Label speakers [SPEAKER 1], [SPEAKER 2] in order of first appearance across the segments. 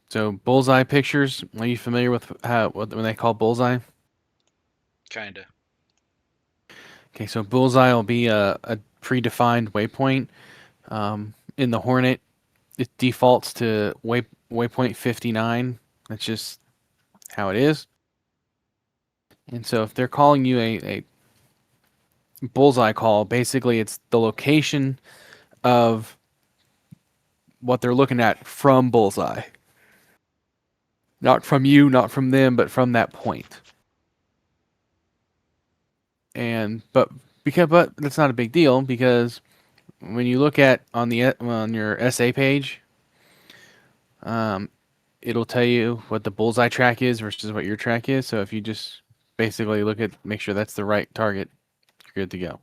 [SPEAKER 1] So Bullseye pictures. Are you familiar with when they call Bullseye?
[SPEAKER 2] Kinda.
[SPEAKER 1] Okay, so Bullseye will be a predefined waypoint. In the Hornet, it defaults to waypoint 59. That's just how it is. And so if they're calling you a bullseye call, basically it's the location of what they're looking at from bullseye. Not from you, not from them, but from that point. And but that's not a big deal because when you look at on your SA page, um, it'll tell you what the bullseye track is versus what your track is. So if you just basically make sure that's the right target, you're good to go.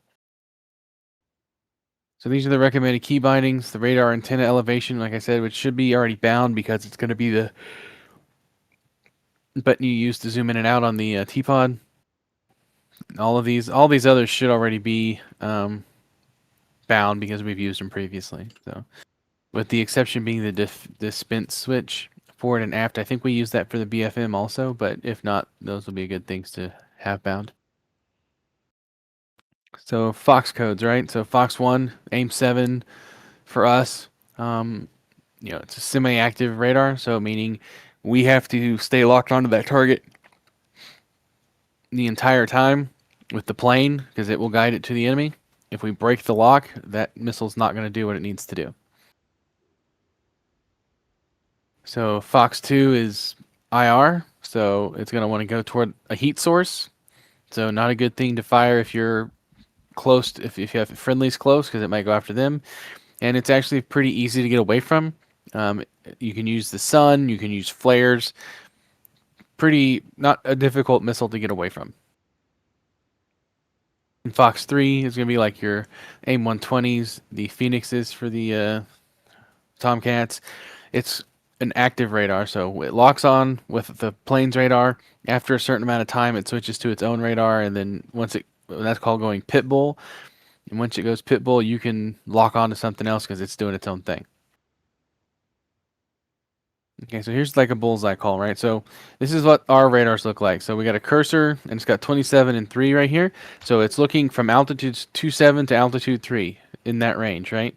[SPEAKER 1] So these are the recommended key bindings. The radar antenna elevation, like I said, which should be already bound because it's going to be the button you use to zoom in and out on the T-pod. All these others should already be bound because we've used them previously. So, with the exception being the dispense switch forward and aft, I think we use that for the BFM also. But if not, those will be good things to have bound. So Fox codes, right? So Fox 1, AIM-7 for us. It's a semi-active radar, so meaning we have to stay locked onto that target the entire time with the plane because it will guide it to the enemy. If we break the lock, that missile's not going to do what it needs to do. So Fox 2 is IR, so it's going to want to go toward a heat source. So not a good thing to fire if you're close, if you have friendlies close, because it might go after them. And it's actually pretty easy to get away from. Um, you can use the sun, you can use flares. Pretty, not a difficult missile to get away from. And Fox 3 is going to be like your AIM-120s, the Phoenixes for the Tomcats. It's an active radar, so it locks on with the plane's radar. After a certain amount of time, it switches to its own radar, and then that's called going pit bull. And once it goes pit bull, you can lock on to something else because it's doing its own thing. Okay, so here's like a bullseye call, right? So this is what our radars look like. So we got a cursor, and it's got 27 and 3 right here. So it's looking from altitude 27 to altitude 3 in that range, right?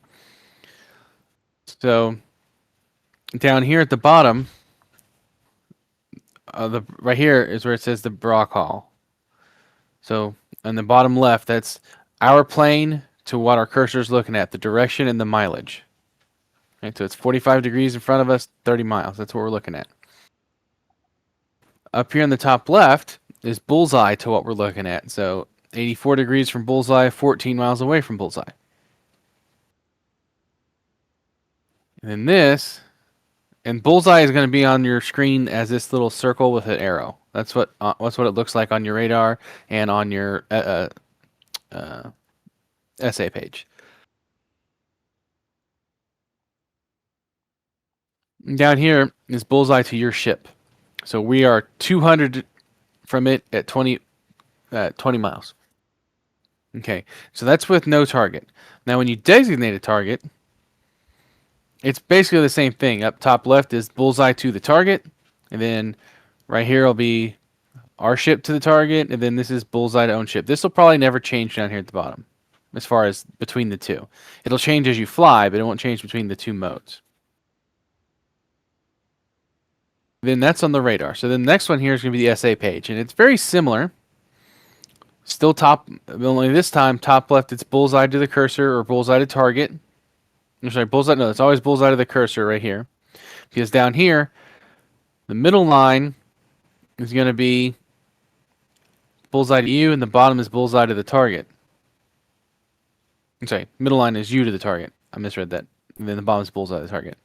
[SPEAKER 1] So down here at the bottom, the right here is where it says the BRAA call. So on the bottom left, that's our plane to what our cursor is looking at, the direction and the mileage. Right, so it's 45 degrees in front of us, 30 miles. That's what we're looking at. Up here on the top left is bullseye to what we're looking at. So 84 degrees from bullseye, 14 miles away from bullseye. And then and bullseye is going to be on your screen as this little circle with an arrow. That's what it looks like on your radar and on your SA page. Down here is bullseye to your ship. So we are 200 from it at 20 miles. Okay, so that's with no target. Now, when you designate a target, it's basically the same thing. Up top left is bullseye to the target, and then right here will be our ship to the target, and then this is bullseye to own ship. This will probably never change down here at the bottom, as far as between the two. It'll change as you fly, but it won't change between the two modes. Then that's on the radar. So then the next one here is going to be the SA page, and it's very similar. Still top, only this time top left it's bullseye to the cursor or bullseye to target. I'm sorry, bullseye. No, it's always bullseye to the cursor right here. Because down here, the middle line is going to be bullseye to you, and the bottom is bullseye to the target. I'm sorry, middle line is you to the target. I misread that. And then the bottom is bullseye to the target.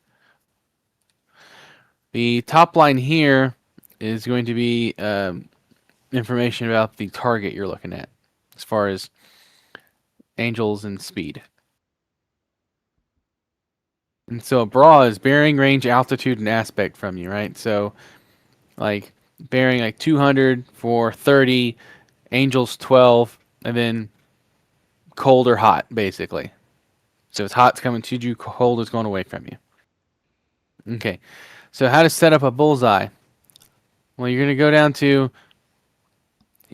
[SPEAKER 1] The top line here is going to be information about the target you're looking at, as far as angels and speed. And so a BRAA is bearing, range, altitude, and aspect from you, right? So, like, bearing like 200 for 30, angels 12, and then cold or hot, basically. So if hot's coming to you, cold is going away from you. Okay, so how to set up a bullseye? Well, you're going to go down to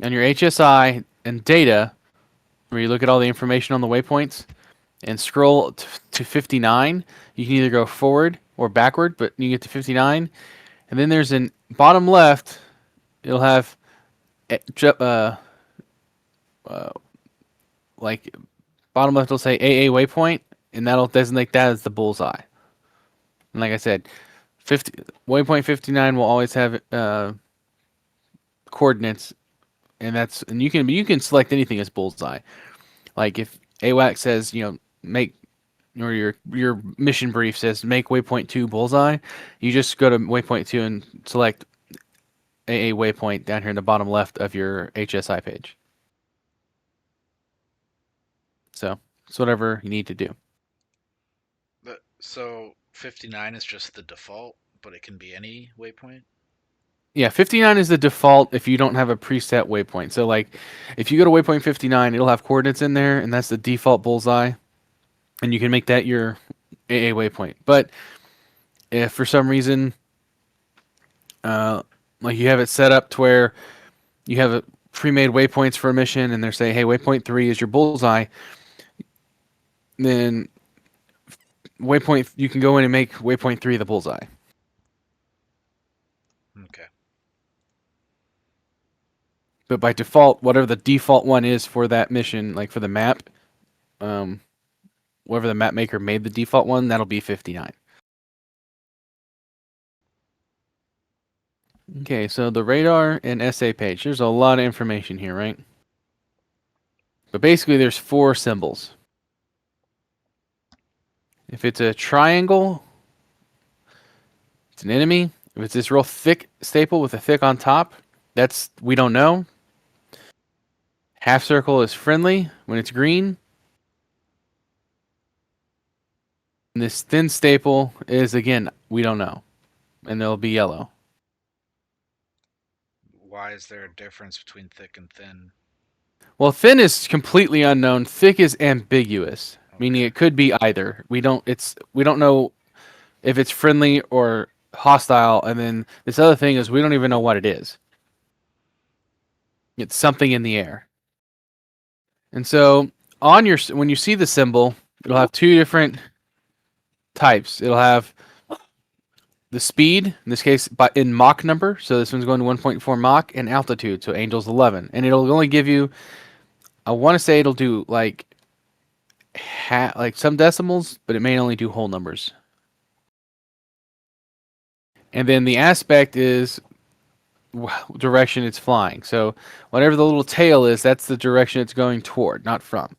[SPEAKER 1] on your HSI and data, where you look at all the information on the waypoints, and scroll to 59. You can either go forward or backward, but you get to 59, and then there's an bottom left. It'll have like bottom left will say AA waypoint, and that'll designate that as the bullseye. And like I said, 50 waypoint 59 will always have coordinates, and you can select anything as bullseye. Like if AWAC says make, or your mission brief says make waypoint 2 bullseye, you just go to waypoint 2 and select AA waypoint down here in the bottom left of your HSI page. So it's whatever you need to do.
[SPEAKER 2] So 59 is just the default, but it can be any waypoint?
[SPEAKER 1] Yeah, 59 is the default if you don't have a preset waypoint. So like if you go to waypoint 59, it'll have coordinates in there, and that's the default bullseye. And you can make that your AA waypoint. But if for some reason like you have it set up to where you have a pre-made waypoints for a mission and they're saying, hey, waypoint 3 is your bullseye, then waypoint you can go in and make waypoint 3 the bullseye.
[SPEAKER 2] Okay.
[SPEAKER 1] But by default, whatever the default one is for that mission, like for the map, whatever the map maker made the default one, that'll be 59. Okay, so the radar and SA page. There's a lot of information here, right? But basically there's 4 symbols. If it's a triangle, it's an enemy. If it's this real thick staple with a thick on top, that's, we don't know. Half circle is friendly when it's green. And this thin staple is, again, we don't know. And they'll be yellow.
[SPEAKER 2] Why is there a difference between thick and thin?
[SPEAKER 1] Well, thin is completely unknown. Thick is ambiguous, meaning it could be either. We don't know if it's friendly or hostile, and then this other thing is we don't even know what it is. It's something in the air. And so when you see the symbol, it'll have 2 different types. It'll have the speed, in this case in Mach number, so this one's going to 1.4 Mach, and altitude, so Angel's 11. And it'll only give you, I want to say it'll do like some decimals, but it may only do whole numbers. And then the aspect is direction it's flying. So whatever the little tail is, that's the direction it's going toward, not from.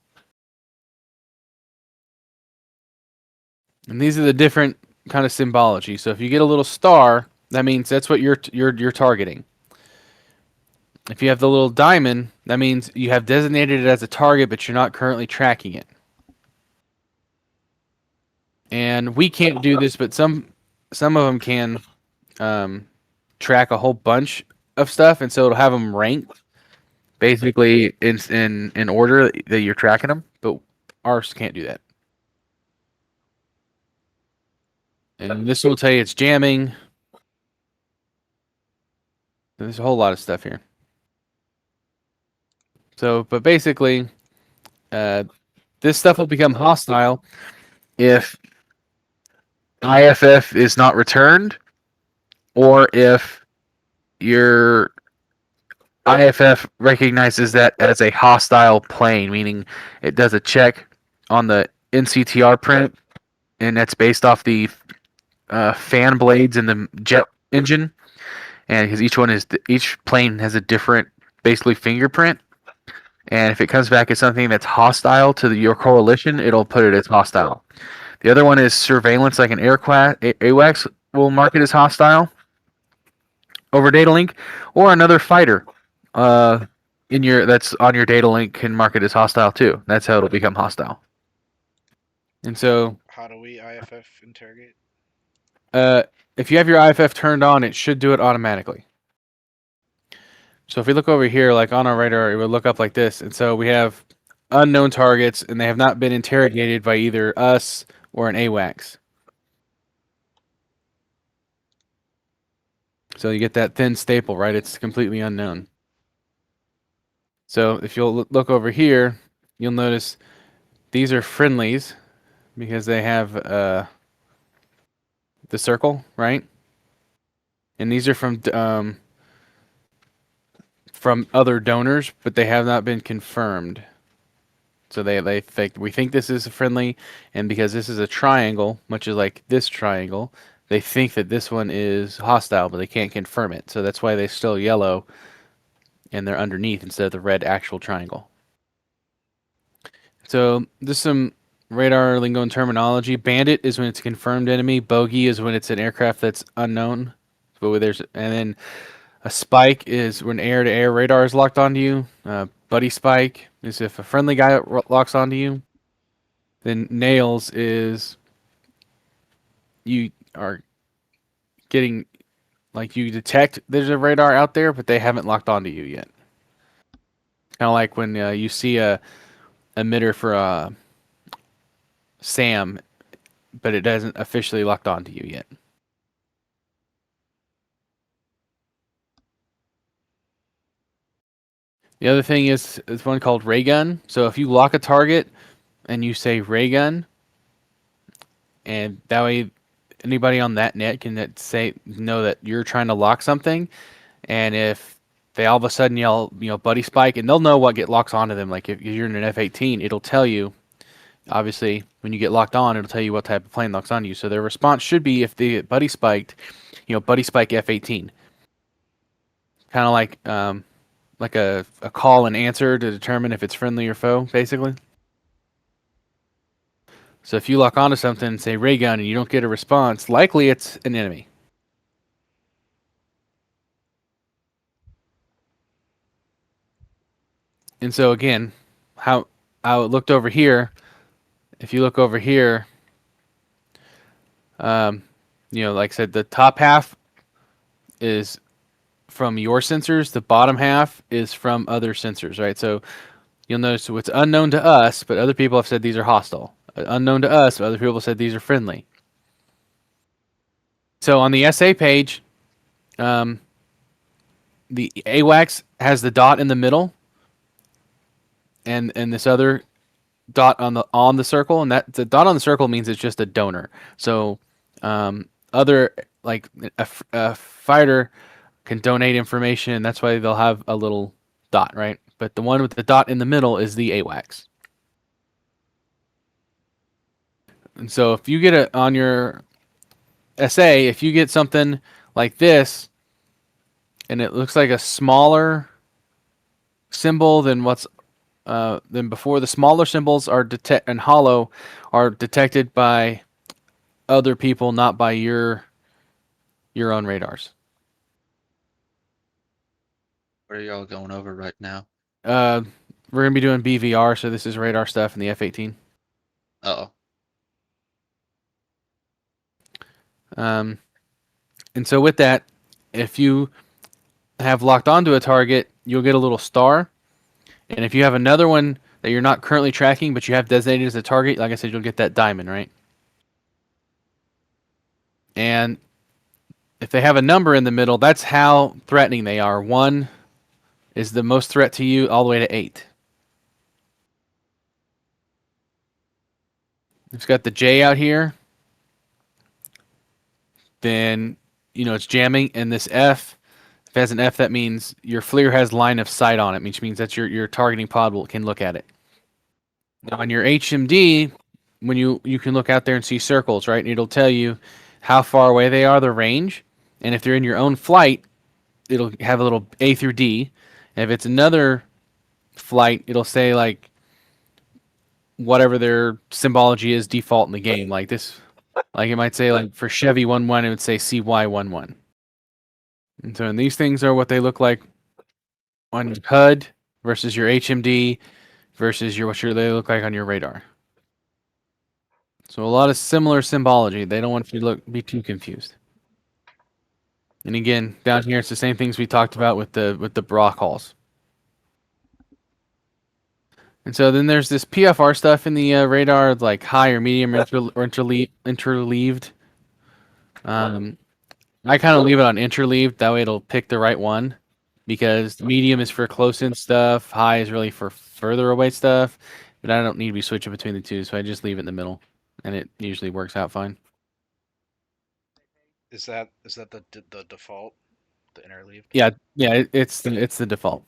[SPEAKER 1] And these are the different kind of symbology. So if you get a little star, that means that's what you're targeting. If you have the little diamond, that means you have designated it as a target, but you're not currently tracking it. And we can't do this, but some of them can track a whole bunch of stuff, and so it'll have them ranked basically in order that you're tracking them, but ours can't do that. And this will tell you it's jamming. There's a whole lot of stuff here. So, but basically, this stuff will become hostile if IFF is not returned, or if your IFF recognizes that as a hostile plane, meaning it does a check on the NCTR print, and that's based off the fan blades in the jet engine, and because each plane has a different basically fingerprint, and if it comes back as something that's hostile to your coalition, it'll put it as hostile. The other one is surveillance, like an AWACS will mark it as hostile over data link, or another fighter that's on your data link can mark it as hostile too. That's how it'll become hostile. And so,
[SPEAKER 2] how do we IFF interrogate?
[SPEAKER 1] if you have your IFF turned on, it should do it automatically. So if we look over here, like on our radar, it would look up like this. And so we have unknown targets, and they have not been interrogated by either us or an AWACS. So you get that thin staple, right? It's completely unknown. So if you'll look over here, you'll notice these are friendlies because they have the circle, right? And these are from other donors, but they have not been confirmed. So we think this is a friendly, and because this is a triangle, much as like this triangle, they think that this one is hostile, but they can't confirm it. So that's why they're still yellow and they're underneath instead of the red actual triangle. So just some radar lingo and terminology. Bandit is when it's a confirmed enemy. Bogey is when it's an aircraft that's unknown. And then a spike is when air-to-air radar is locked onto you. Buddy spike is if a friendly guy locks onto you. Then nails is you are getting like you detect there's a radar out there, but they haven't locked onto you yet. Kind of like when you see a emitter for a SAM, but it hasn't officially locked onto you yet. The other thing is one called ray gun. So if you lock a target and you say ray gun, and that way anybody on that net can know that you're trying to lock something, and if they all of a sudden yell, buddy spike, and they'll know what locks onto them. Like if you're in an F-18, it'll tell you. Obviously, when you get locked on, it'll tell you what type of plane locks on you. So their response should be if they get buddy spiked, buddy spike F-18. Kind of like a call and answer to determine if it's friendly or foe, basically. So if you lock onto something and say ray gun and you don't get a response, likely it's an enemy. And so again, how it looked over here, if you look over here, like I said, the top half is from your sensors, the bottom half is from other sensors, right? So you'll notice what's unknown to us, but other people have said these are hostile. Unknown to us, but other people have said these are friendly. So on the SA page, the AWACS has the dot in the middle, and this other dot on the circle, and that the dot on the circle means it's just a donor. So other like a fighter can donate information, and that's why they'll have a little dot, right? But the one with the dot in the middle is the AWACS. And so if you get it on your SA, if you get something like this, and it looks like a smaller symbol than than before, the smaller symbols are and hollow are detected by other people, not by your own radars.
[SPEAKER 3] What are y'all going over right now?
[SPEAKER 1] We're gonna be doing BVR, so this is radar stuff in the F-18.
[SPEAKER 3] Oh.
[SPEAKER 1] And so with that, if you have locked onto a target, you'll get a little star. And if you have another one that you're not currently tracking, but you have designated as a target, like I said, you'll get that diamond, right? And if they have a number in the middle, that's how threatening they are. 1 is the most threat to you, all the way to 8. It's got the J out here. Then, it's jamming. And this F, if it has an F, that means your FLIR has line of sight on it, which means that your targeting pod can look at it. Now, on your HMD, when you can look out there and see circles, right? And it'll tell you how far away they are, the range. And if they're in your own flight, it'll have a little A through D. And if it's another flight, it'll say like whatever their symbology is default in the game. Like this, like it might say like for Chevy 11, it would say CY11. And so these things are what they look like on your HUD versus your HMD versus they look like on your radar. So a lot of similar symbology. They don't want you to be too confused. And again, down here it's the same things we talked about with the BRAA calls. And so then there's this PFR stuff in the radar, like high or medium or interleaved. I kind of leave it on interleaved. That way it'll pick the right one. Because medium is for close-in stuff. High is really for further away stuff. But I don't need to be switching between the two, so I just leave it in the middle. And it usually works out fine.
[SPEAKER 2] Is that the default, the interleaved?
[SPEAKER 1] Yeah, it's the default.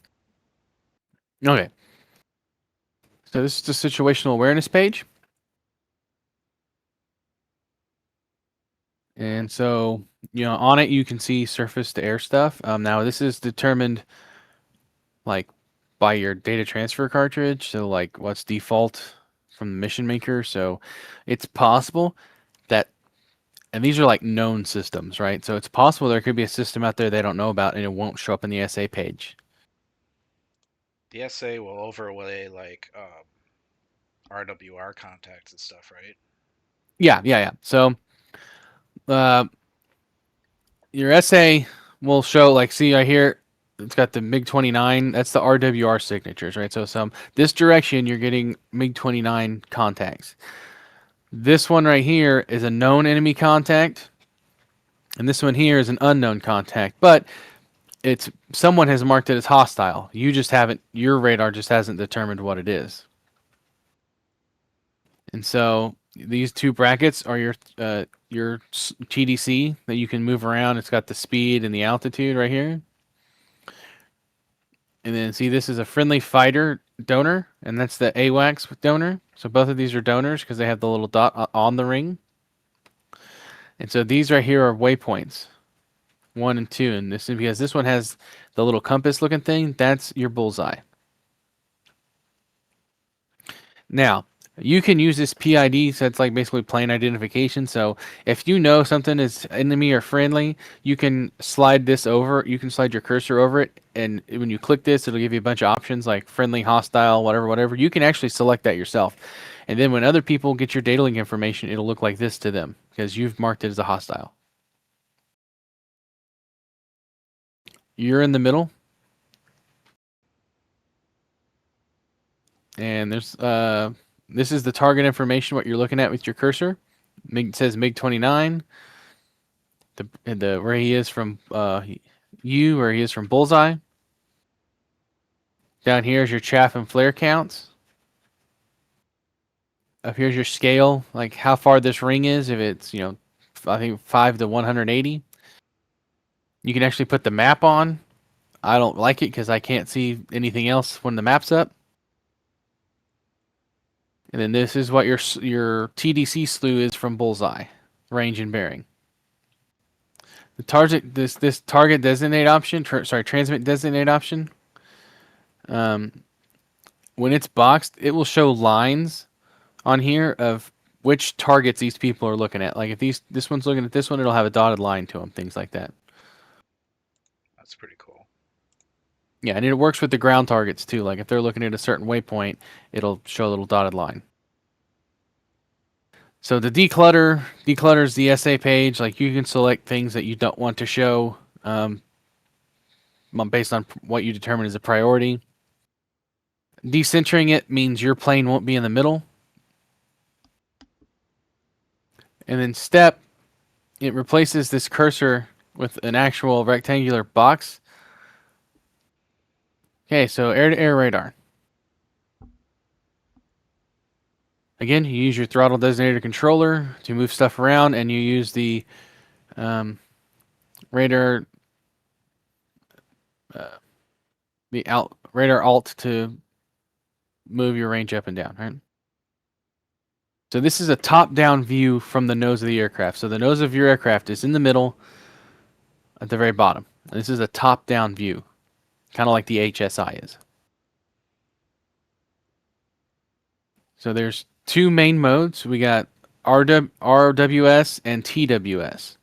[SPEAKER 1] Okay. So this is the situational awareness page. And so, on it you can see surface to air stuff. Now this is determined like by your data transfer cartridge. So like what's default from the mission maker. So it's possible that, and these are like known systems, right? So it's possible there could be a system out there they don't know about and it won't show up in the SA page.
[SPEAKER 2] The SA will overlay like RWR contacts and stuff, right?
[SPEAKER 1] Yeah. So your SA will show, like, see right here, it's got the MiG-29. That's the RWR signatures, right? So this direction, you're getting MiG-29 contacts. This one right here is a known enemy contact, and this one here is an unknown contact. But it's someone has marked it as hostile. You just haven't. Your radar just hasn't determined what it is. And so these two brackets are your TDC that you can move around. It's got the speed and the altitude right here. And then see, this is a friendly fighter donor, and that's the AWACS donor. So both of these are donors because they have the little dot on the ring. And so these right here are waypoints, 1 and 2. And this is because this one has the little compass looking thing. That's your bullseye. Now, you can use this PID, so it's like basically plane identification. So if you know something is enemy or friendly, you can slide this over. You can slide your cursor over it, and when you click this, it'll give you a bunch of options like friendly, hostile, whatever. You can actually select that yourself. And then when other people get your data link information, it'll look like this to them because you've marked it as a hostile. You're in the middle. And there's this is the target information, what you're looking at with your cursor. It says MiG-29. The where he is from where he is from Bullseye. Down here is your chaff and flare counts. Up here's your scale, like how far this ring is. If it's, I think 5 to 180. You can actually put the map on. I don't like it because I can't see anything else when the map's up. And then this is what your TDC slew is from Bullseye, range and bearing. The target this target designate option, transmit designate option. When it's boxed, it will show lines on here of which targets these people are looking at. Like if this one's looking at this one, it'll have a dotted line to them, things like that.
[SPEAKER 2] That's pretty cool.
[SPEAKER 1] Yeah, and it works with the ground targets too. Like if they're looking at a certain waypoint, it'll show a little dotted line. So the declutters the SA page. Like you can select things that you don't want to show based on what you determine as a priority. Decentering it means your plane won't be in the middle. And then step, it replaces this cursor with an actual rectangular box. Okay, so air-to-air radar. Again, you use your throttle designator controller to move stuff around, and you use the radar radar alt to move your range up and down, right? So this is a top-down view from the nose of the aircraft. So the nose of your aircraft is in the middle at the very bottom. And this is a top-down view, kind of like the HSI is. So there's two main modes. We got RWS and TWS.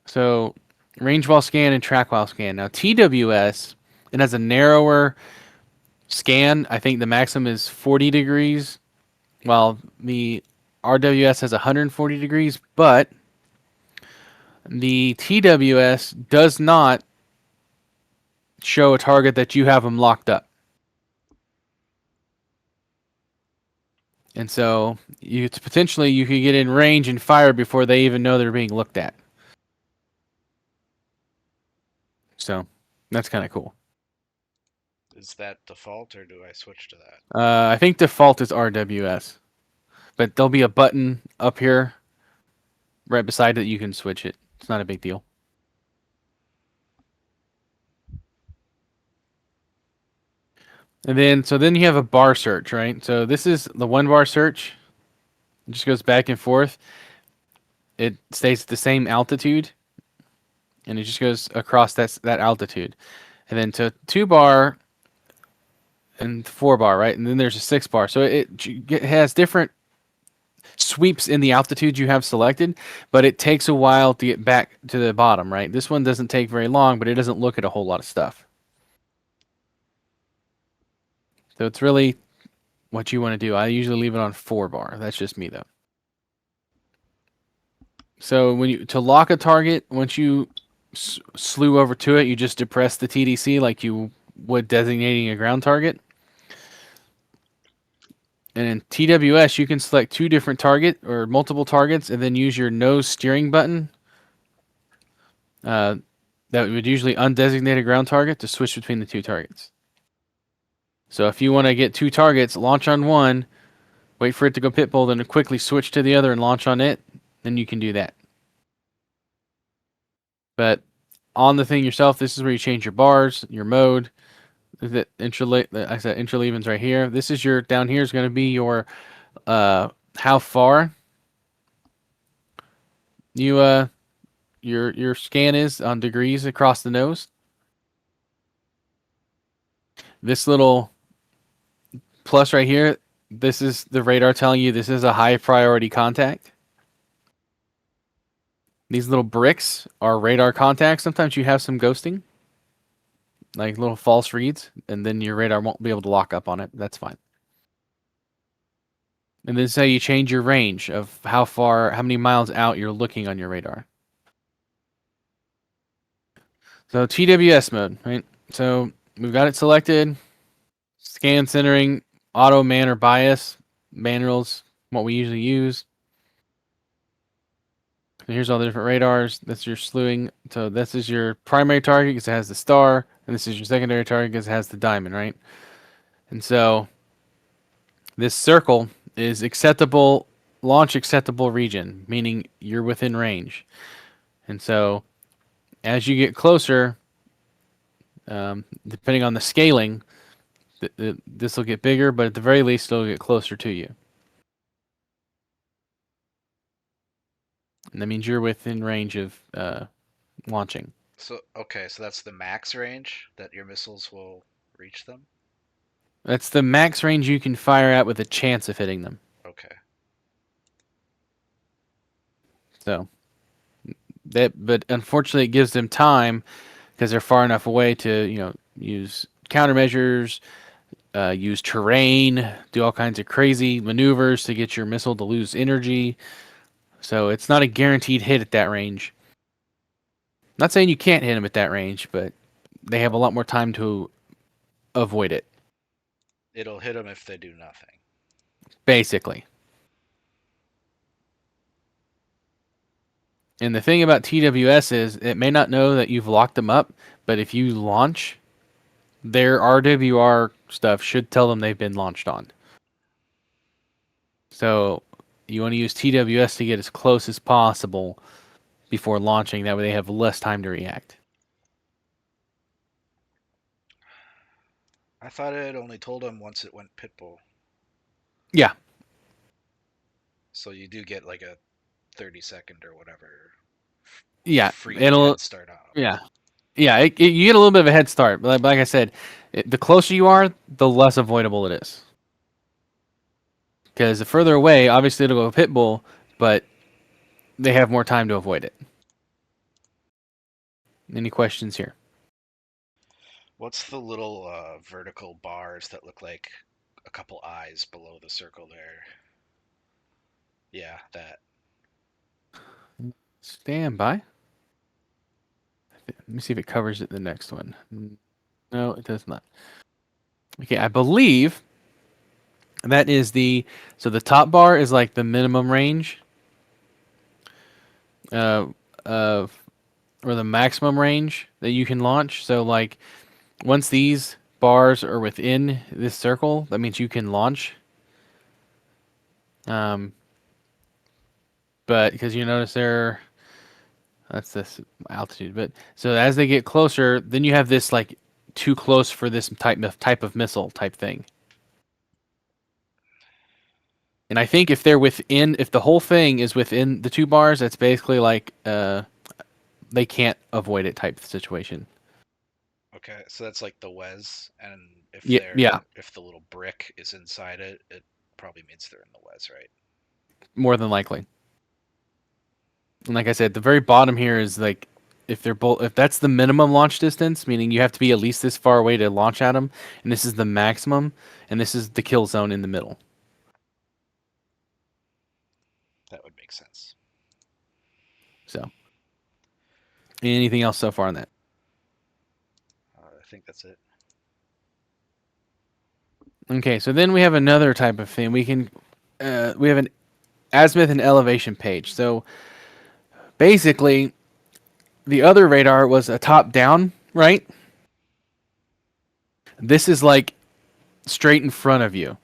[SPEAKER 1] So range while scan and track while scan. Now TWS, it has a narrower scan. I think the maximum is 40 degrees, while the RWS has 140 degrees, but the TWS does not show a target that you have them locked up. And so potentially you could get in range and fire before they even know they're being looked at. So that's kind of cool.
[SPEAKER 2] Is that default or do I switch to that?
[SPEAKER 1] I think default is RWS, but there'll be a button up here right beside it. You can switch it. It's not a big deal. And then you have a bar search, right? So this is the one bar search. It just goes back and forth. It stays at the same altitude, and it just goes across that altitude. And then to 2 bar and 4 bar, right? And then there's a 6 bar. So it has different sweeps in the altitude you have selected, but it takes a while to get back to the bottom, right? This one doesn't take very long, but it doesn't look at a whole lot of stuff. So it's really what you want to do. I usually leave it on 4 bar. That's just me though. So to lock a target, once you slew over to it, you just depress the TDC like you would designating a ground target. And in TWS, you can select 2 different or multiple targets, and then use your nose steering button. That would usually undedesignate a ground target to switch between the 2 targets. So if you want to get 2 targets, launch on one, wait for it to go pitbull, then quickly switch to the other and launch on it, then you can do that. But on the thing yourself, this is where you change your bars, your mode. I said interleavings right here. This is down here is going to be your how far you your scan is on degrees across the nose. This little plus right here, this is the radar telling you this is a high priority contact. These little bricks are radar contacts. Sometimes you have some ghosting, like little false reads, and then your radar won't be able to lock up on it. That's fine. And this is how you change your range of how many miles out you're looking on your radar. So TWS mode, right? So we've got it selected. Scan centering, auto, man, or bias. Manuals, what we usually use. And here's all the different radars. That's your slewing. So this is your primary target because it has the star. And this is your secondary target because it has the diamond, right? And so this circle is launch acceptable region, meaning you're within range. And so as you get closer, depending on the scaling, this will get bigger, but at the very least, it'll get closer to you. And that means you're within range of launching.
[SPEAKER 2] So okay, so that's the max range that your missiles will reach them?
[SPEAKER 1] That's the max range you can fire at with a chance of hitting them.
[SPEAKER 2] Okay.
[SPEAKER 1] So but unfortunately, it gives them time because they're far enough away to use countermeasures, use terrain, do all kinds of crazy maneuvers to get your missile to lose energy. So it's not a guaranteed hit at that range. Not saying you can't hit them at that range, but they have a lot more time to avoid it.
[SPEAKER 2] It'll hit them if they do nothing.
[SPEAKER 1] Basically. And the thing about TWS is it may not know that you've locked them up, but if you launch, their RWR stuff should tell them they've been launched on. So you want to use TWS to get as close as possible before launching. That way they have less time to react.
[SPEAKER 2] I thought it only told them once it went pitbull.
[SPEAKER 1] Yeah.
[SPEAKER 2] So you do get like a 30-second or whatever.
[SPEAKER 1] Yeah.
[SPEAKER 2] Free
[SPEAKER 1] It'll.
[SPEAKER 2] head start out.
[SPEAKER 1] Yeah. Yeah. You get a little bit of a head start, but like I said, the closer you are, the less avoidable it is. Because the further away, obviously it'll go pitbull, but they have more time to avoid it. Any questions here?
[SPEAKER 2] What's the little vertical bars that look like a couple eyes below the circle there? Yeah, that.
[SPEAKER 1] Stand by. Let me see if it covers it the next one. No, it does not. Okay, I believe that is so the top bar is like the minimum range of or the maximum range that you can launch. So like once these bars are within this circle, that means you can launch. But because you notice that's this altitude. But so as they get closer, then you have this like too close for this type of missile type thing. And I think if they're within, if the whole thing is within the 2 bars, that's basically like they can't avoid it type situation.
[SPEAKER 2] Okay, so that's like the WES, and if
[SPEAKER 1] Yeah,
[SPEAKER 2] if the little brick is inside it, it probably means they're in the WES, right?
[SPEAKER 1] more than likely. And like I said, the very bottom here is like if they're both, if that's the minimum launch distance, meaning you have to be at least this far away to launch at them, and this is the maximum, and this is the kill zone in the middle.
[SPEAKER 2] That would make sense.
[SPEAKER 1] So, anything else so far on that?
[SPEAKER 2] I think that's it.
[SPEAKER 1] Okay, so then we have another type of thing. We have an azimuth and elevation page. So basically, the other radar was a top down, right? This is like straight in front of you.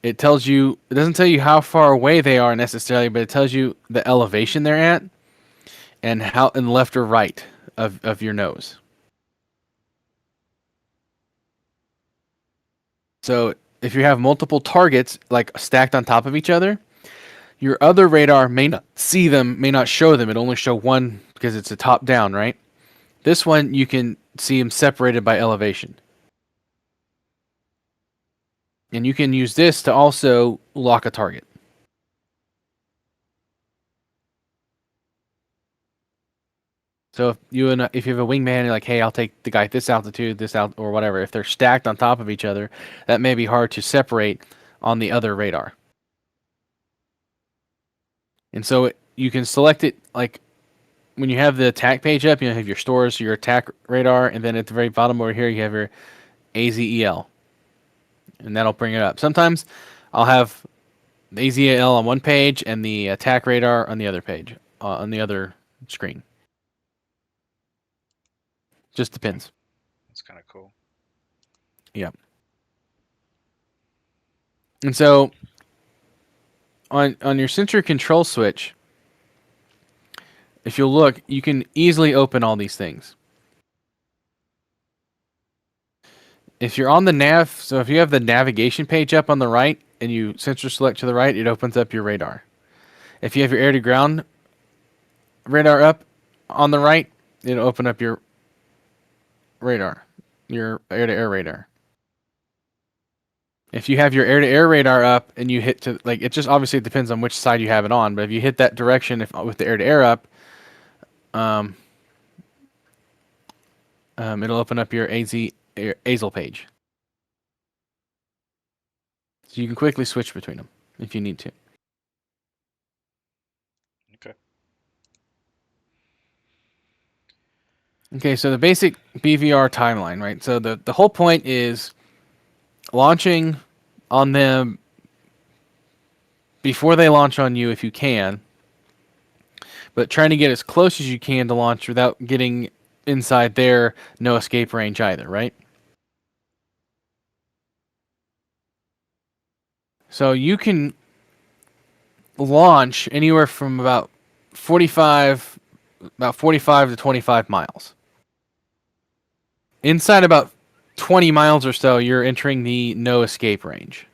[SPEAKER 1] It tells you, it doesn't tell you how far away they are necessarily, but it tells you the elevation they're at and how in left or right of your nose. So if you have multiple targets like stacked on top of each other, your other radar may not see them, may not show them. It only show one because it's a top down, right? This one you can see them separated by elevation. And you can use this to also lock a target. So if you have a wingman, you're like, hey, I'll take the guy at this altitude, this out or whatever. If they're stacked on top of each other, that may be hard to separate on the other radar. And so you can select it like when you have the attack page up, you have your stores, your attack radar, and then at the very bottom over here, you have your AZEL. And that'll bring it up. Sometimes I'll have the AZEL on one page and the attack radar on the other page, on the other screen. Just depends.
[SPEAKER 2] That's kind of cool.
[SPEAKER 1] Yeah. And so on your sensor control switch, if you'll look, you can easily open all these things. If you're on the nav, so if you have the navigation page up on the right and you sensor select to the right, it opens up your radar. If you have your air to ground radar up on the right, it'll open up your radar, your air to air radar. If you have your air to air radar up and you hit to, like, it just obviously depends on which side you have it on, but if you hit that direction with the air to air up, it'll open up your AZEL page. So you can quickly switch between them if you need to.
[SPEAKER 2] Okay.
[SPEAKER 1] Okay, so the basic BVR timeline, right? So the whole point is launching on them before they launch on you if you can, but trying to get as close as you can to launch without getting inside their no escape range either, right? So you can launch anywhere from about 45 to 25 miles. Inside about 20 miles or so, you're entering the no escape range.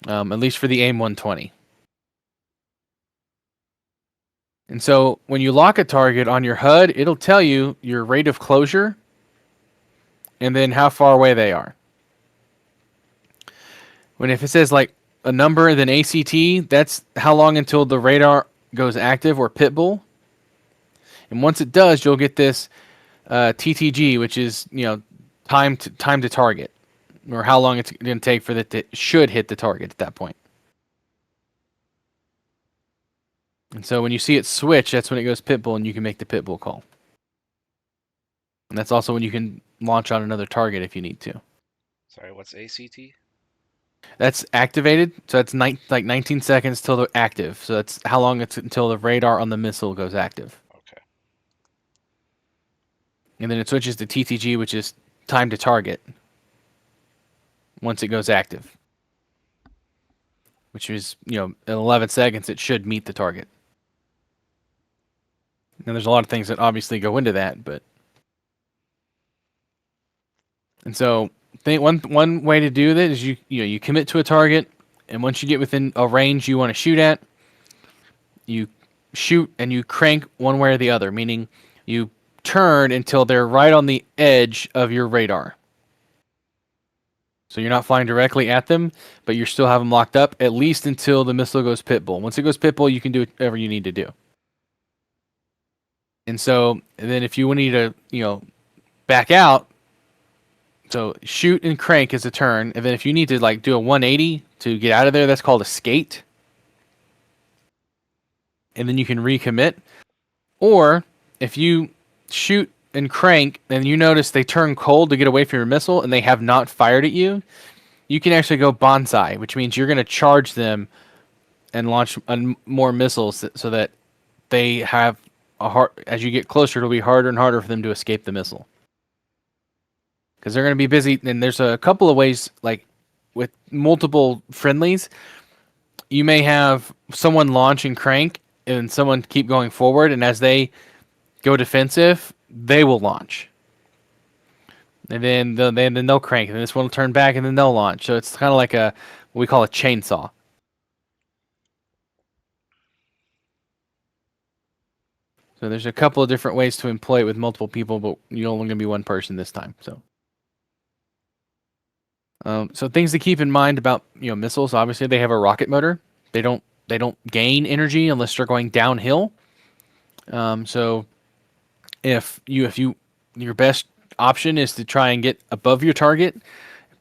[SPEAKER 1] At least for the AIM-120. And so when you lock a target on your HUD, it'll tell you your rate of closure and then how far away they are. When if it says like a number and then ACT, that's how long until the radar goes active or pitbull. And once it does, you'll get this TTG, which is time to target, or how long it's going to take for that should hit the target at that point. And so when you see it switch, that's when it goes pitbull, and you can make the pitbull call. And that's also when you can launch on another target if you need to.
[SPEAKER 2] Sorry, what's ACT?
[SPEAKER 1] That's activated, so that's like 19 seconds till they're active. So that's how long it's until the radar on the missile goes active.
[SPEAKER 2] Okay.
[SPEAKER 1] And then it switches to TTG, which is time to target once it goes active, which is, in 11 seconds, it should meet the target. And there's a lot of things that obviously go into that, but. And so one way to do that is you commit to a target, and once you get within a range you want to shoot at, you shoot and you crank one way or the other, meaning you turn until they're right on the edge of your radar. So you're not flying directly at them, but you still have them locked up, at least until the missile goes pit bull. Once it goes pit bull, you can do whatever you need to do. And then if you need to, back out, so shoot and crank is a turn, and then if you need to like do a 180 to get out of there, that's called a skate. And then you can recommit. Or if you shoot and crank and you notice they turn cold to get away from your missile and they have not fired at you, you can actually go bonsai, which means you're going to charge them and launch more missiles so that they have as you get closer, it'll be harder and harder for them to escape the missile. Because they're going to be busy, and there's a couple of ways, like with multiple friendlies, you may have someone launch and crank and someone keep going forward, and as they go defensive, they will launch. And then they'll crank, and then this one will turn back, and then they'll launch. So it's kind of like what we call a chainsaw. So there's a couple of different ways to employ it with multiple people, but you're only going to be one person this time. So things to keep in mind about missiles. Obviously, they have a rocket motor. They don't gain energy unless they're going downhill. So if your best option is to try and get above your target,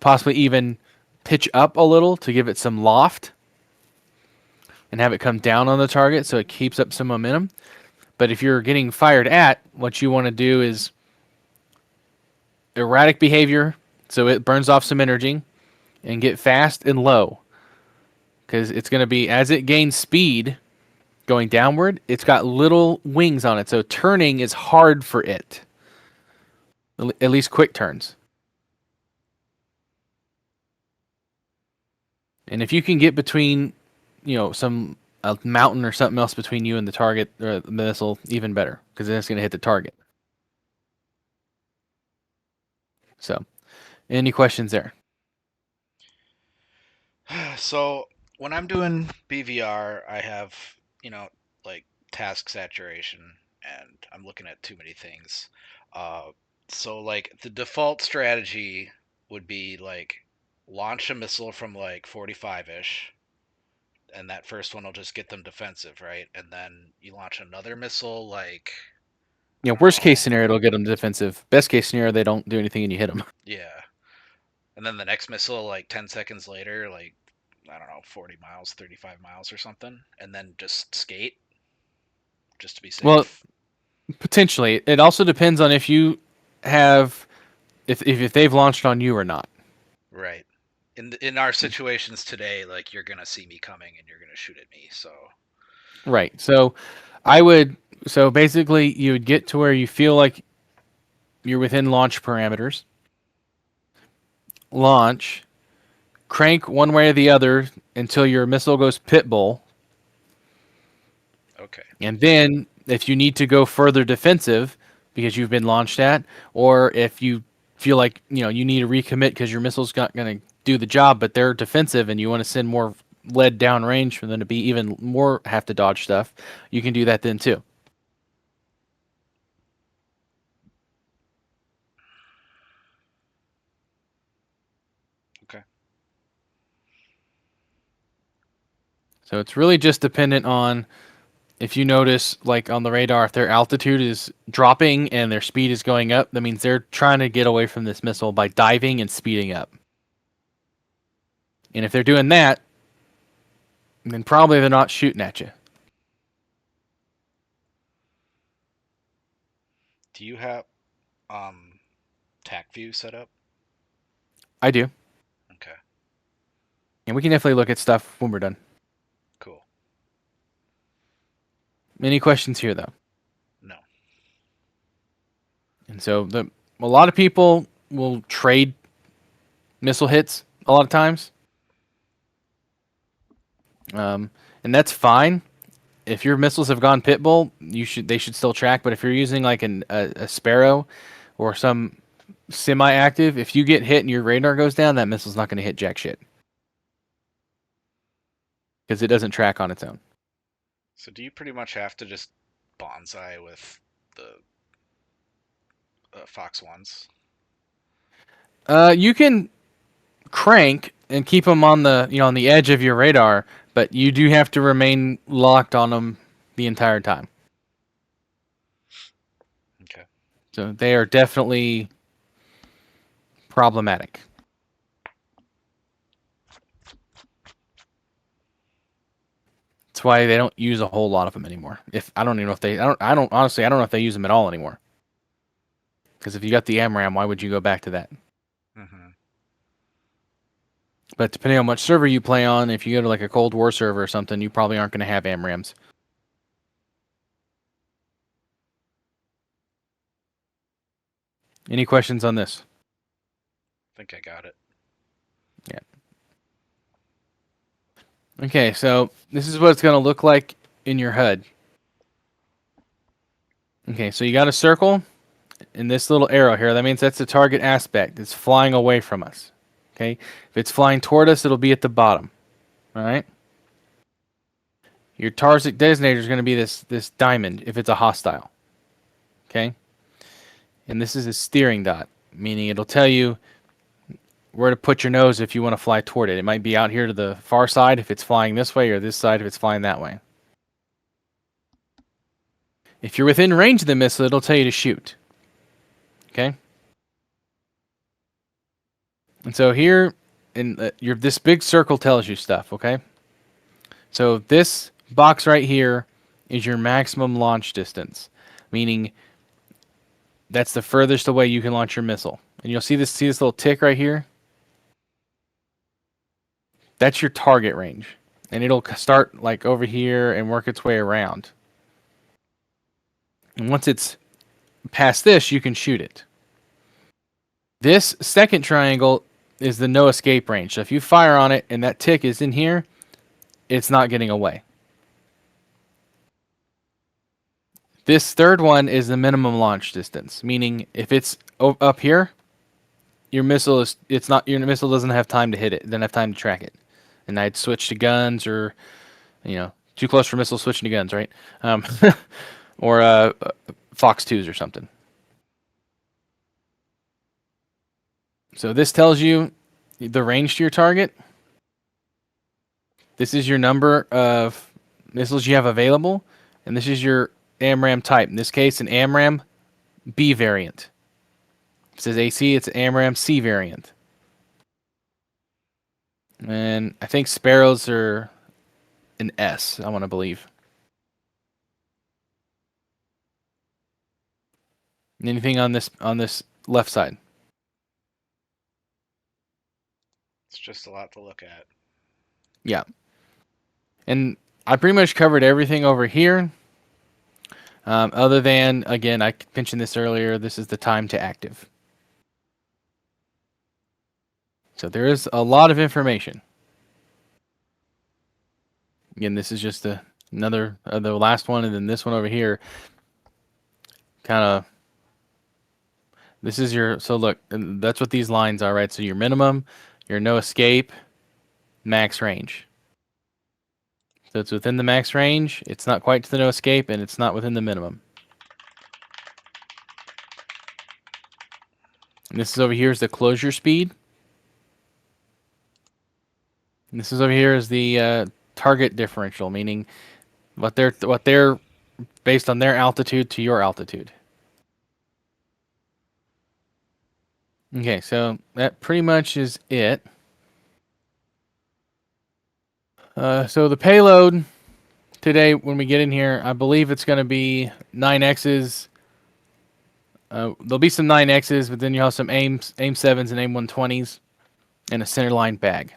[SPEAKER 1] possibly even pitch up a little to give it some loft and have it come down on the target so it keeps up some momentum. But if you're getting fired at, what you want to do is erratic behavior, so it burns off some energy, and get fast and low. Because it's going to be, as it gains speed going downward, it's got little wings on it, so turning is hard for it. At least quick turns. And if you can get between, a mountain or something else between you and the target or the missile, even better, because then it's going to hit the target. So, any questions there?
[SPEAKER 2] So when I'm doing BVR, I have, like task saturation, and I'm looking at too many things. So like the default strategy would be like launch a missile from like 45-ish, and that first one will just get them defensive, right? And then you launch another missile like I don't
[SPEAKER 1] Worst case
[SPEAKER 2] know.
[SPEAKER 1] scenario, it'll get them defensive. Best case scenario, they don't do anything and you hit them.
[SPEAKER 2] Yeah. And then the next missile like 10 seconds later, like I don't know, 40 miles, 35 miles or something, and then just skate just to be
[SPEAKER 1] Well,
[SPEAKER 2] safe.
[SPEAKER 1] potentially. It also depends on if you have, if they've launched on you or not.
[SPEAKER 2] Right. In our situations today, like you're gonna see me coming and you're gonna shoot at me. So
[SPEAKER 1] Right. So basically you would get to where you feel like you're within launch parameters. Launch, crank one way or the other until your missile goes pit bull.
[SPEAKER 2] okay.
[SPEAKER 1] And then if you need to go further defensive because you've been launched at, or if you feel like, you need to recommit because your missile's not going to do the job, but they're defensive and you want to send more lead down range for them to be even more have to dodge stuff, you can do that then too.
[SPEAKER 2] Okay.
[SPEAKER 1] So it's really just dependent on if you notice, like on the radar, if their altitude is dropping and their speed is going up, that means they're trying to get away from this missile by diving and speeding up. And if they're doing that, then probably they're not shooting at you.
[SPEAKER 2] Do you have Tacview set up?
[SPEAKER 1] I do.
[SPEAKER 2] Okay.
[SPEAKER 1] And we can definitely look at stuff when we're done.
[SPEAKER 2] Cool.
[SPEAKER 1] Any questions here, though?
[SPEAKER 2] No.
[SPEAKER 1] And so a lot of people will trade missile hits a lot of times. And that's fine. If your missiles have gone pitbull, they should still track. But if you're using like a Sparrow or some semi-active, if you get hit and your radar goes down, that missile's not going to hit jack shit because it doesn't track on its own.
[SPEAKER 2] So do you pretty much have to just bonsai with the Fox ones?
[SPEAKER 1] You can crank and keep them on the edge of your radar, but you do have to remain locked on them the entire time.
[SPEAKER 2] Okay.
[SPEAKER 1] So they are definitely problematic. That's why they don't use a whole lot of them anymore. I don't even know if they I don't honestly I don't know if they use them at all anymore. Because if you got the AMRAM, why would you go back to that?
[SPEAKER 2] Mm-hmm.
[SPEAKER 1] But depending on what server you play on, if you go to like a Cold War server or something, you probably aren't going to have AMRAMs. Any questions on this?
[SPEAKER 2] I think I got it.
[SPEAKER 1] Yeah. Okay, so this is what it's going to look like in your HUD. Okay, so you got a circle and this little arrow here. That means that's the target aspect. It's flying away from us. Okay, if it's flying toward us, it'll be at the bottom. All right. Your target designator is going to be this diamond if it's a hostile. Okay, and this is a steering dot, meaning it'll tell you where to put your nose if you want to fly toward it. It might be out here to the far side if it's flying this way, or this side if it's flying that way. If you're within range of the missile, it'll tell you to shoot. Okay. And so here, this big circle tells you stuff. Okay. So this box right here is your maximum launch distance, meaning that's the furthest away you can launch your missile. And you'll see this little tick right here. That's your target range. And it'll start like over here and work its way around. And once it's past this, you can shoot it. This second triangle is the no escape range. So if you fire on it and that tick is in here, it's not getting away. This third one is the minimum launch distance, meaning if it's up here, your missile doesn't have time to hit it. It doesn't have time to track it. And I'd switch to guns, or too close for missiles, switching to guns, right? Or Fox 2s or something. So this tells you the range to your target. This is your number of missiles you have available, and this is your AMRAM type. In this case, an AMRAM B variant. If it says AC, it's an AMRAM C variant. And I think Sparrows are an S, I want to believe. Anything on this left side?
[SPEAKER 2] It's just a lot to look at.
[SPEAKER 1] Yeah. And I pretty much covered everything over here. Other than, again, I mentioned this earlier, this is the time to active. So there is a lot of information. Again, this is just the last one, and then this one over here. This is so look, and that's what these lines are, right? So your minimum, your no escape, max range. So it's within the max range, it's not quite to the no escape, and it's not within the minimum. And this is over here is the closure speed. And this is over here is the target differential, meaning what they're based on their altitude to your altitude. Okay, so that pretty much is it. So the payload today, when we get in here, I believe it's going to be 9Xs. There'll be some 9Xs, but then you'll have some AIM-7s and AIM-120s and a centerline bag.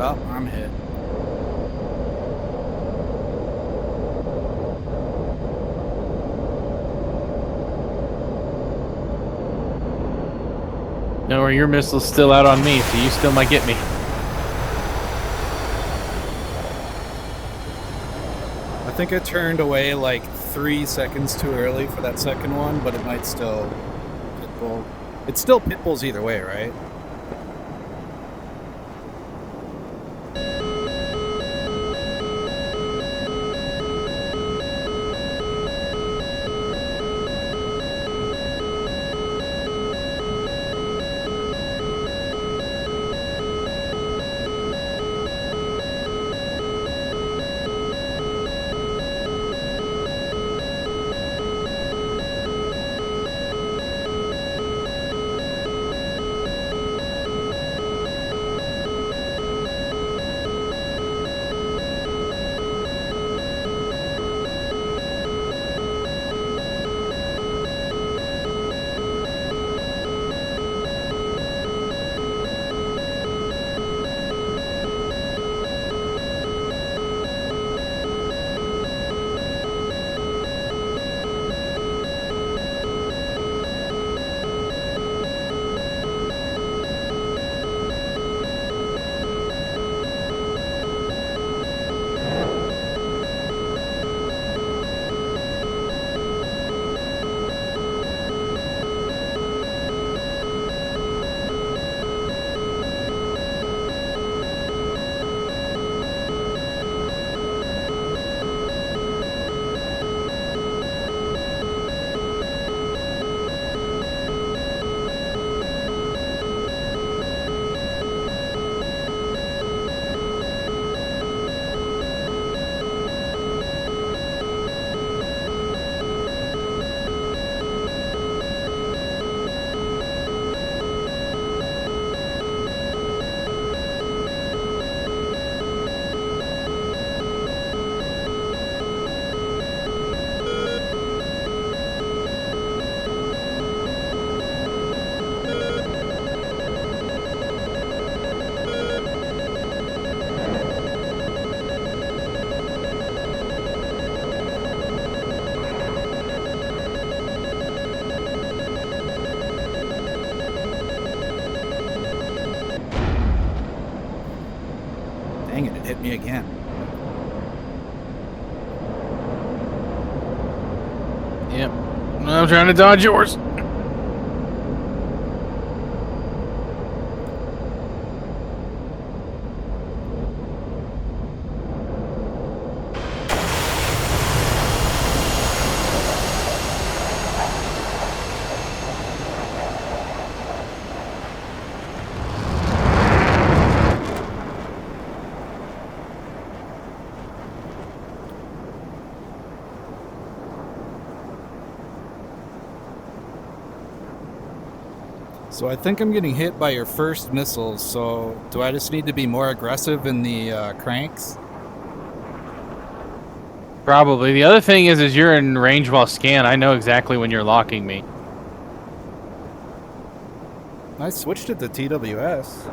[SPEAKER 4] Oh, I'm hit.
[SPEAKER 1] No, or your missile's still out on me, so you still might get me.
[SPEAKER 4] I think I turned away like 3 seconds too early for that second one, but it might still pitbull. It's still pitbulls either way, right? Dang it hit me again.
[SPEAKER 1] Yep. I'm trying to dodge yours.
[SPEAKER 4] So I think I'm getting hit by your first missiles, so do I just need to be more aggressive in the cranks?
[SPEAKER 1] Probably. The other thing is you're in range while scan. I know exactly when you're locking me.
[SPEAKER 4] I switched it to TWS.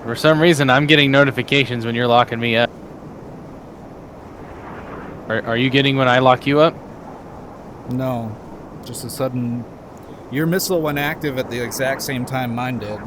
[SPEAKER 1] For some reason, I'm getting notifications when you're locking me up. Are you getting when I lock you up?
[SPEAKER 4] No, just a sudden... Your missile went active at the exact same time mine did.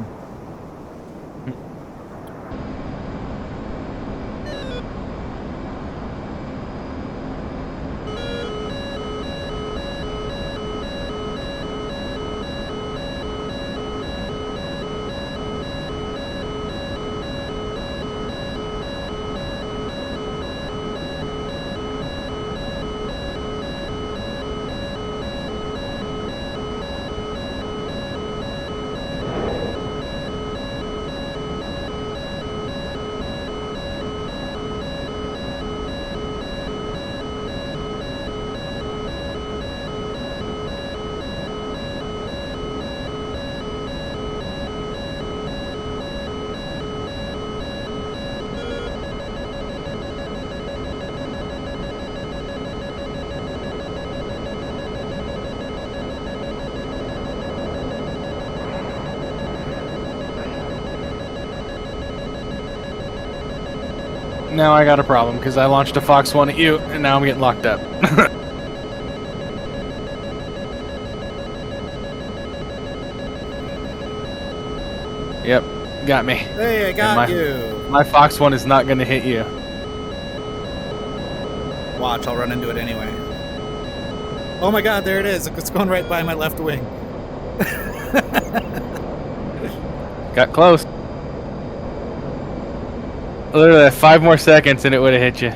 [SPEAKER 1] now I got a problem because I launched a Fox 1 at you, and now I'm getting locked up. Yep, got me.
[SPEAKER 4] Hey, I got you.
[SPEAKER 1] My Fox 1 is not going to hit you.
[SPEAKER 4] Watch, I'll run into it anyway. Oh my god, there it is. It's going right by my left wing.
[SPEAKER 1] Got close. Literally 5 more seconds and it would have hit you.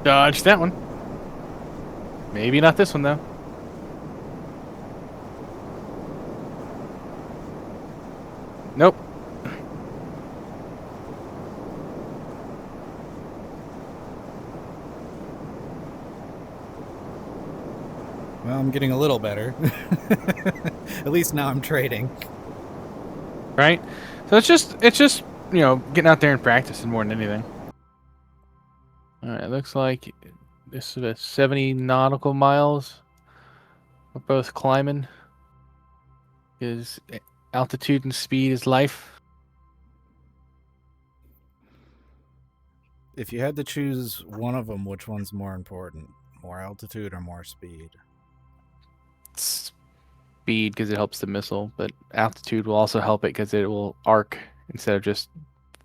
[SPEAKER 1] Dodge that one. Maybe not this one, though. Nope.
[SPEAKER 4] Well, I'm getting a little better. At least now I'm trading.
[SPEAKER 1] Right? So it's just, you know, getting out there and practicing more than anything. Alright, looks like this is 70 nautical miles. We're both climbing. Is altitude and speed is life.
[SPEAKER 4] If you had to choose one of them, which one's more important? More altitude or more speed?
[SPEAKER 1] speed because it helps the missile, but altitude will also help it because it will arc instead of just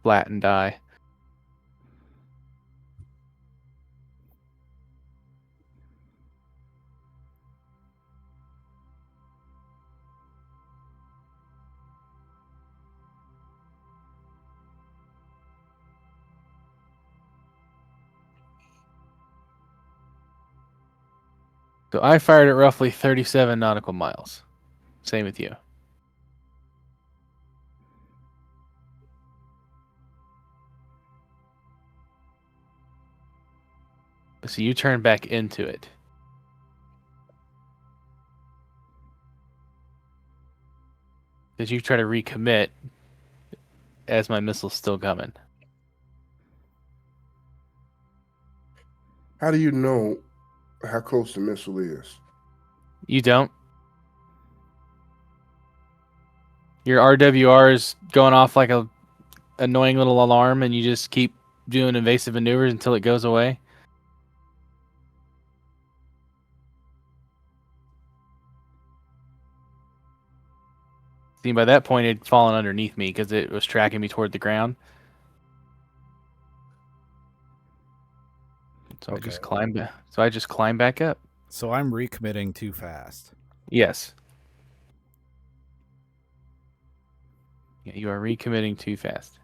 [SPEAKER 1] flat and die. So I fired at roughly 37 nautical miles. Same with you. So you turn back into it. Did you try to recommit as my missile's still coming?
[SPEAKER 5] How do you know how close the missile is?
[SPEAKER 1] You don't? Your RWR is going off like a annoying little alarm and you just keep doing evasive maneuvers until it goes away? See, by that point it'd fallen underneath me because it was tracking me toward the ground. So I just climbed back. So I just climbed back up.
[SPEAKER 4] So I'm recommitting too fast.
[SPEAKER 1] Yes. Yeah, you are recommitting too fast.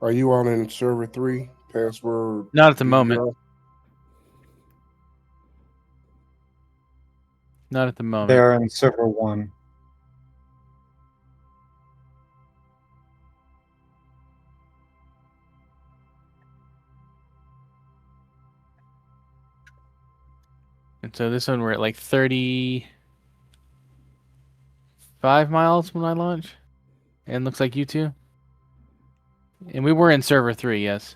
[SPEAKER 5] Are you on in server 3? Password?
[SPEAKER 1] Not at the moment.
[SPEAKER 5] BVR?
[SPEAKER 1] Not at the moment.
[SPEAKER 6] They are in server 1.
[SPEAKER 1] And so this one we're at like 35 miles when I launch. And looks like you two. And we were in server 3, yes.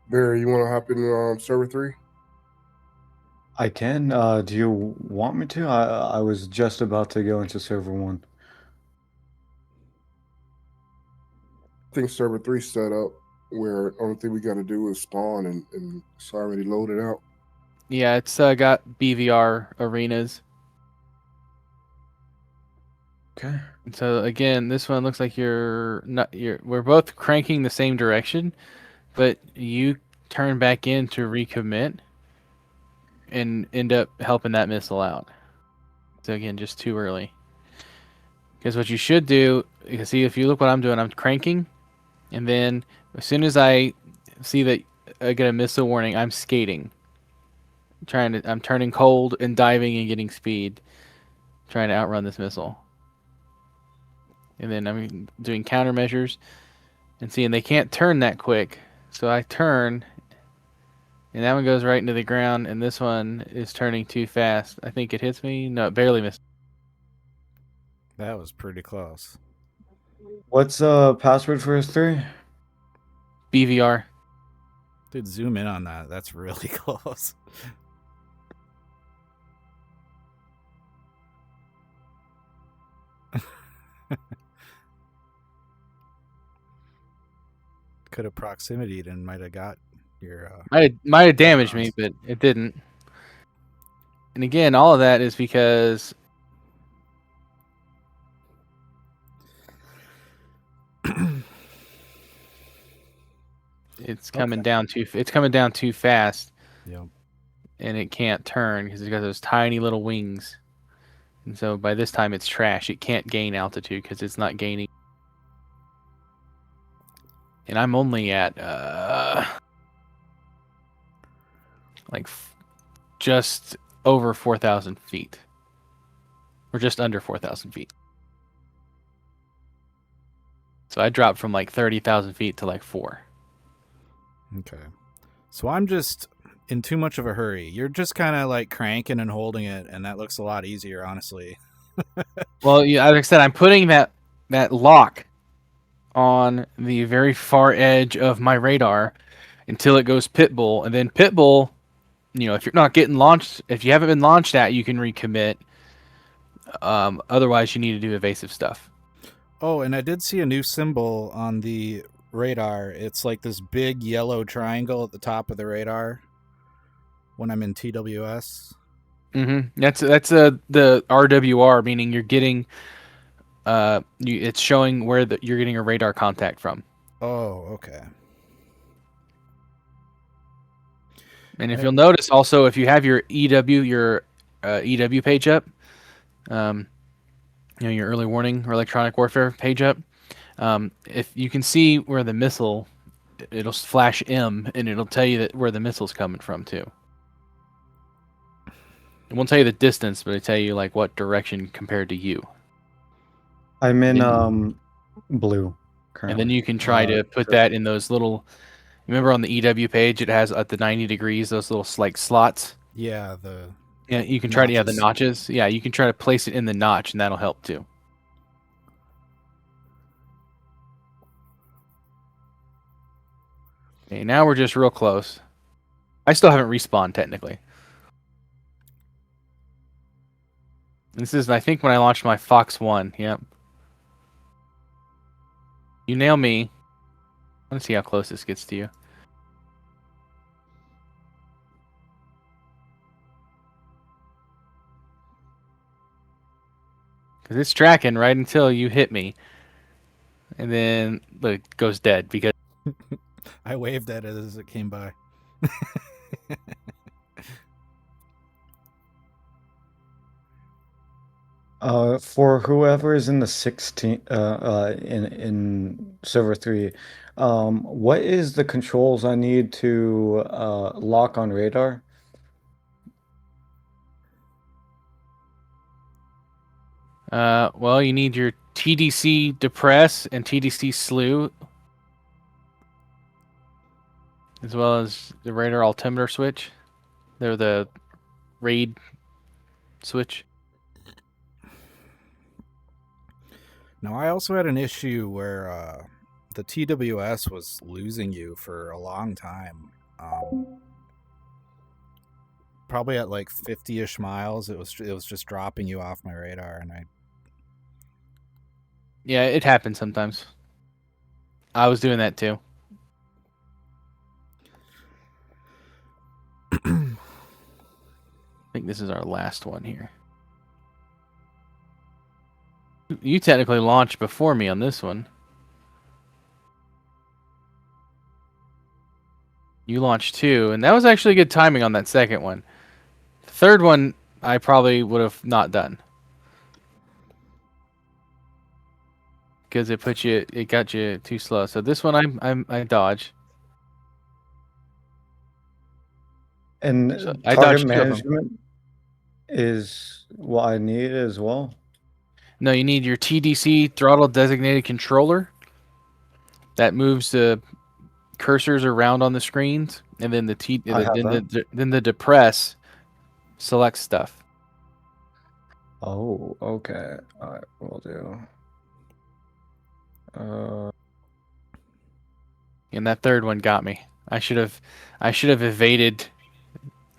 [SPEAKER 5] Barry, you want to hop in server 3?
[SPEAKER 6] I can. Do you want me to? I was just about to go into server 1.
[SPEAKER 5] I think server 3 set up where only thing we got to do is spawn and it's already loaded out.
[SPEAKER 1] Yeah, it's got BVR arenas.
[SPEAKER 6] Okay.
[SPEAKER 1] And so again, this one looks like we're both cranking the same direction, but you turn back in to recommit and end up helping that missile out. So again, just too early. Because what you should do, you can see if you look what I'm doing, I'm cranking, and then as soon as I see that I get a missile warning, I'm skating. I'm turning cold and diving and getting speed, trying to outrun this missile. And then I'm doing countermeasures and seeing they can't turn that quick. So I turn, and that one goes right into the ground, and this one is turning too fast. I think it hits me. No, it barely missed.
[SPEAKER 4] That was pretty close.
[SPEAKER 6] What's password for S3?
[SPEAKER 1] BVR.
[SPEAKER 4] Dude, zoom in on that. That's really close. Could have proximityed and might have got your.
[SPEAKER 1] Might have damaged me, but it didn't. And again, all of that is because it's coming down too. It's coming down too fast.
[SPEAKER 4] Yep.
[SPEAKER 1] And it can't turn because it's got those tiny little wings. And so by this time, it's trash. It can't gain altitude because it's not gaining. And I'm only at just over 4,000 feet, or just under 4,000 feet. So I dropped from like 30,000 feet to like 4.
[SPEAKER 4] Okay. So I'm just in too much of a hurry. You're just kind of like cranking and holding it, and that looks a lot easier, honestly.
[SPEAKER 1] Well, yeah, like I said, I'm putting that lock on the very far edge of my radar until it goes pitbull, and then pitbull, if you're not getting launched, if you haven't been launched at, you can recommit, Otherwise, you need to do evasive stuff.
[SPEAKER 4] Oh, and I did see a new symbol on the radar. It's like this big yellow triangle at the top of the radar when I'm in TWS.
[SPEAKER 1] That's the RWR, meaning you're getting it's showing where you're getting a radar contact from.
[SPEAKER 4] Oh, okay.
[SPEAKER 1] And if you'll notice, also, if you have your EW page up, your early warning or electronic warfare page up, if you can see where the missile, it'll flash M, and it'll tell you where the missile's coming from too. It won't tell you the distance, but it'll tell you like what direction compared to you.
[SPEAKER 6] I'm in blue currently.
[SPEAKER 1] And then you can try to put that in those little. Remember on the EW page, it has at the 90 degrees those little like slots.
[SPEAKER 4] Yeah,
[SPEAKER 1] You can try to the
[SPEAKER 4] notches.
[SPEAKER 1] notches. Yeah, you can try to place it in the notch, and that'll help too. Okay, now we're just real close. I still haven't respawned technically. This is, I think, when I launched my Fox 1. Yep. You nail me. I want to see how close this gets to you. Because it's tracking right until you hit me. And then look, it goes dead because
[SPEAKER 4] I waved at it as it came by.
[SPEAKER 6] For whoever is in the 16 in server 3, what is the controls I need to lock on radar?
[SPEAKER 1] well, you need your TDC depress and TDC slew, as well as the radar altimeter switch. They're the raid switch.
[SPEAKER 4] Now, I also had an issue where the TWS was losing you for a long time. Probably at like 50-ish miles, it was just dropping you off my radar, and
[SPEAKER 1] Yeah, it happens sometimes. I was doing that too. I think this is our last one here. You technically launched before me on this one. You launched too, and that was actually good timing on that second one. The third one, I probably would have not done. Because it got you too slow. So this one I dodge.
[SPEAKER 6] And
[SPEAKER 1] So I
[SPEAKER 6] target
[SPEAKER 1] dodged two of 'em.
[SPEAKER 6] management is what I need as well.
[SPEAKER 1] No, you need your TDC throttle designated controller. That moves the cursors around on the screens, and then then the depress selects stuff.
[SPEAKER 6] Oh, okay. All right, will do.
[SPEAKER 1] And that third one got me. I should have evaded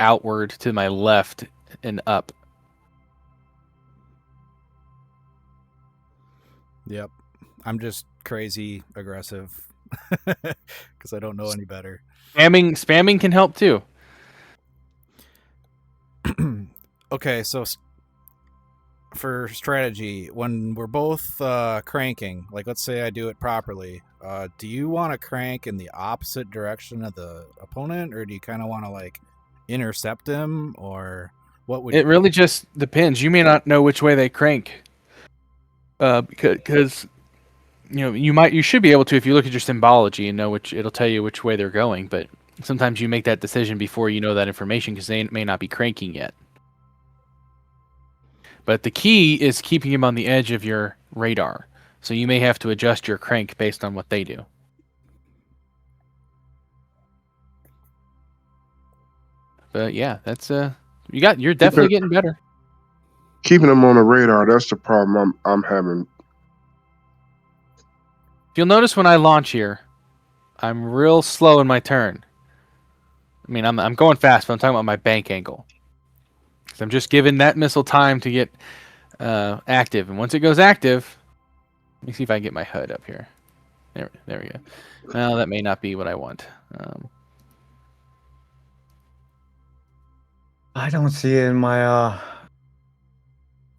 [SPEAKER 1] outward to my left and up.
[SPEAKER 4] yep. I'm just crazy aggressive because I don't know any better.
[SPEAKER 1] Spamming can help too.
[SPEAKER 4] Okay, so for strategy, when we're both cranking, like let's say I do it properly, do you want to crank in the opposite direction of the opponent, or do you kind of want to like intercept him, or what would
[SPEAKER 1] It really just depends. You may not know which way they crank, because you should be able to if you look at your symbology and know it'll tell you which way they're going. But sometimes you make that decision before you know that information because they may not be cranking yet. But the key is keeping him on the edge of your radar. So you may have to adjust your crank based on what they do. But yeah, that's you're definitely getting better.
[SPEAKER 5] Keeping them on the radar, that's the problem I'm having.
[SPEAKER 1] If you'll notice when I launch here, I'm real slow in my turn. I mean, I'm going fast, but I'm talking about my bank angle. So I'm just giving that missile time to get active, and once it goes active, let me see if I can get my HUD up here. There we go. Well, that may not be what I want.
[SPEAKER 6] I don't see it in my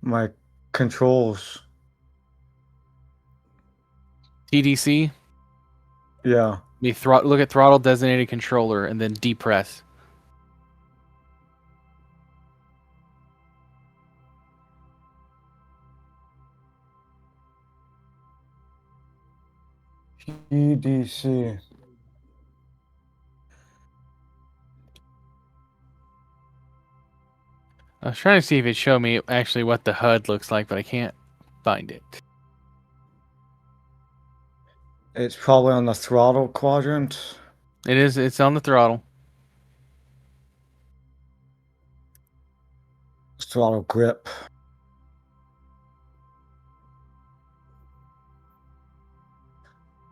[SPEAKER 6] my controls.
[SPEAKER 1] TDC.
[SPEAKER 6] Yeah.
[SPEAKER 1] Look at throttle designated controller and then depress.
[SPEAKER 6] EDC.
[SPEAKER 1] I was trying to see if it showed me actually what the HUD looks like, but I can't find it.
[SPEAKER 6] It's probably on the throttle quadrant.
[SPEAKER 1] It is. It's on the throttle.
[SPEAKER 6] Throttle grip.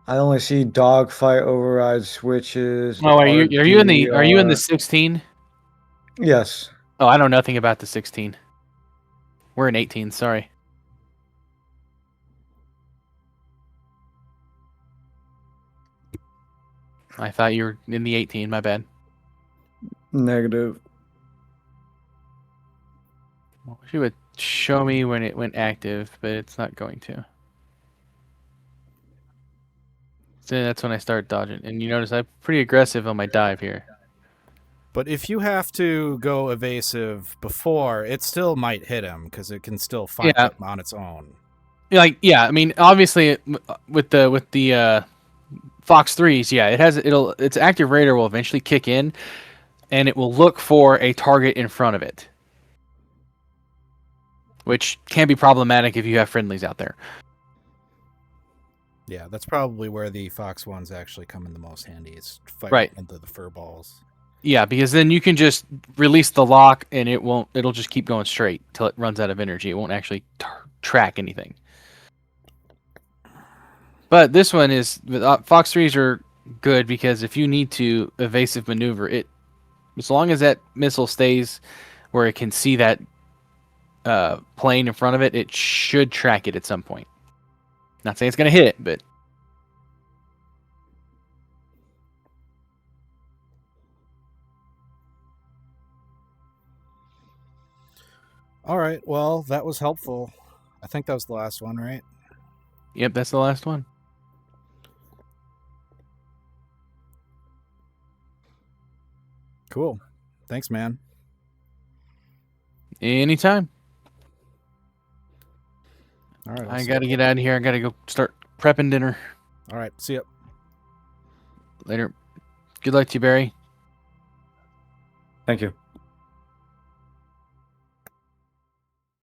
[SPEAKER 6] I only see dogfight override switches.
[SPEAKER 1] Oh, are you in the
[SPEAKER 6] RDR.
[SPEAKER 1] 16?
[SPEAKER 6] Yes.
[SPEAKER 1] Oh, I know nothing about the 16. We're in 18. Sorry. I thought you were in the 18. My bad.
[SPEAKER 6] Negative.
[SPEAKER 1] She would show me when it went active, but it's not going to. So that's when I start dodging. And you notice I'm pretty aggressive on my dive here.
[SPEAKER 4] But if you have to go evasive before, it still might hit him because it can still find
[SPEAKER 1] Yeah.
[SPEAKER 4] it on its own.
[SPEAKER 1] I mean, obviously with the Fox 3s, yeah, its active radar will eventually kick in, and it will look for a target in front of it, which can be problematic if you have friendlies out there.
[SPEAKER 4] Yeah, that's probably where the Fox ones actually come in the most handy. It's fighting
[SPEAKER 1] Right.
[SPEAKER 4] into the fur balls.
[SPEAKER 1] Yeah, because then you can just release the lock, and it'll just keep going straight till it runs out of energy. It won't actually track anything. But this one is Fox 3s are good because if you need to evasive maneuver it, as long as that missile stays where it can see that plane in front of it, it should track it at some point. Not saying it's going to hit it, but
[SPEAKER 4] All right, well, that was helpful. I think that was the last one, right?
[SPEAKER 1] yep, that's the last one.
[SPEAKER 4] Cool. Thanks, man.
[SPEAKER 1] Anytime.
[SPEAKER 4] All right.
[SPEAKER 1] I got to get out of here. I got to go start prepping dinner.
[SPEAKER 4] All right. See ya.
[SPEAKER 1] Later. Good luck to you, Barry.
[SPEAKER 6] Thank you.